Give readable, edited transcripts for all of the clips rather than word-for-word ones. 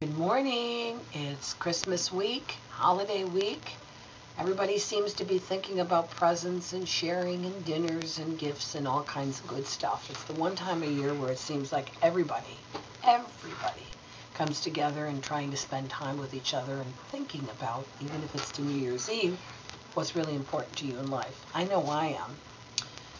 Good morning. It's Christmas week, holiday week. Everybody seems to be thinking about presents and sharing and dinners and gifts and all kinds of good stuff. It's the one time of year where it seems like everybody comes together and trying to spend time with each other and thinking about, even if it's to New Year's Eve, what's really important to you in life. I know I am.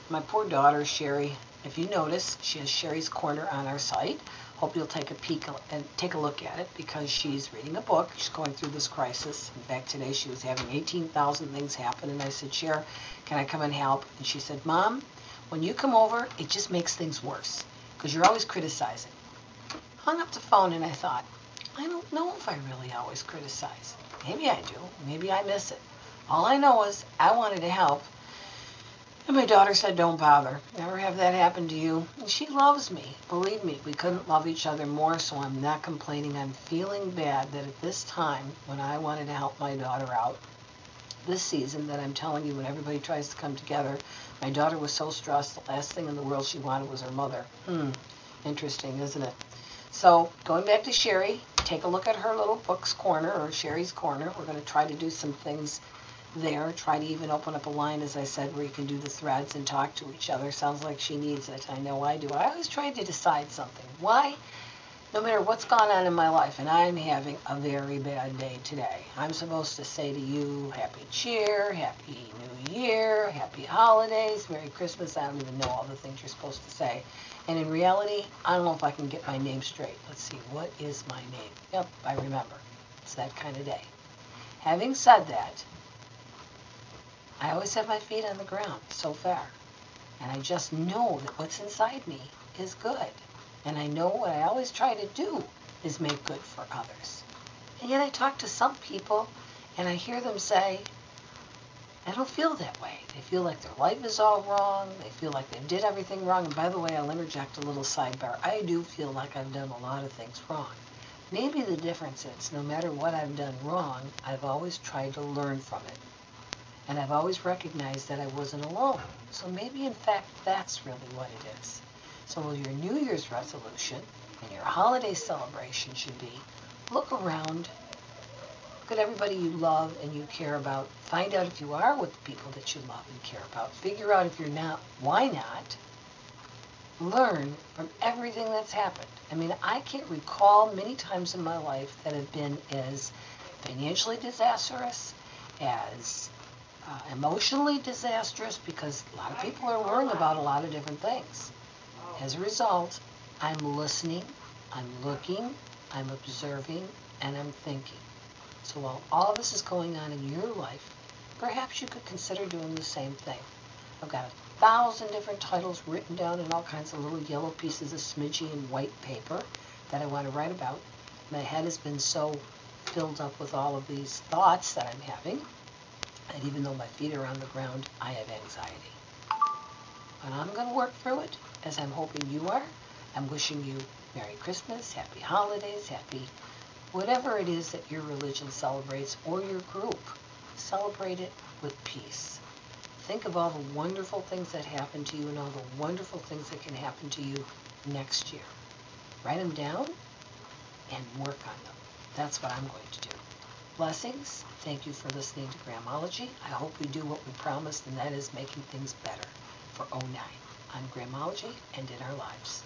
My poor daughter, Sherry, if you notice, she has Sherry's Corner on our site. Hope you'll take a peek and take a look at it because she's reading a book. She's going through this crisis. In fact, today she was having 18,000 things happen, and I said, Cher, can I come and help? And she said, Mom, when you come over, it just makes things worse because you're always criticizing. Hung up the phone and I thought, I don't know if I really always criticize. Maybe I do. Maybe I miss it. All I know is I wanted to help. And my daughter said, don't bother. Never have that happen to you. And she loves me. Believe me, we couldn't love each other more, so I'm not complaining. I'm feeling bad that at this time, when I wanted to help my daughter out, this season that I'm telling you, when everybody tries to come together, my daughter was so stressed, the last thing in the world she wanted was her mother. Interesting, isn't it? So, going back to Sherry, take a look at her little book's corner, or Sherry's Corner. We're going to try to do some things there. Try to even open up a line, as I said, where you can do the threads and talk to each other. Sounds like she needs it. I know I do. I always try to decide something. Why? No matter what's gone on in my life, and I'm having a very bad day today, I'm supposed to say to you, Happy Cheer, Happy New Year, Happy Holidays, Merry Christmas. I don't even know all the things you're supposed to say. And in reality, I don't know if I can get my name straight. Let's see, what is my name? Yep, I remember. It's that kind of day. Having said that, I always have my feet on the ground so far. And I just know that what's inside me is good. And I know what I always try to do is make good for others. And yet I talk to some people and I hear them say, I don't feel that way. They feel like their life is all wrong. They feel like they did everything wrong. And by the way, I'll interject a little sidebar. I do feel like I've done a lot of things wrong. Maybe the difference is no matter what I've done wrong, I've always tried to learn from it. And I've always recognized that I wasn't alone. So maybe, in fact, that's really what it is. So your New Year's resolution and your holiday celebration should be, look around, look at everybody you love and you care about. Find out if you are with the people that you love and care about. Figure out if you're not, why not? Learn from everything that's happened. I mean, I can't recall many times in my life that have been as financially disastrous, as emotionally disastrous, because a lot of people are worrying about a lot of different things. As a result, I'm listening, I'm looking, I'm observing, and I'm thinking. So while all of this is going on in your life, perhaps you could consider doing the same thing. I've got 1,000 different titles written down in all kinds of little yellow pieces of smidgy and white paper that I want to write about. My head has been so filled up with all of these thoughts that I'm having, and even though my feet are on the ground, I have anxiety. But I'm going to work through it, as I'm hoping you are. I'm wishing you Merry Christmas, Happy Holidays, Happy whatever it is that your religion celebrates, or your group. Celebrate it with peace. Think of all the wonderful things that happen to you and all the wonderful things that can happen to you next year. Write them down and work on them. That's what I'm going to do. Blessings. Thank you for listening to Grammology. I hope we do what we promised, and that is making things better for '09 on Grammology and in our lives.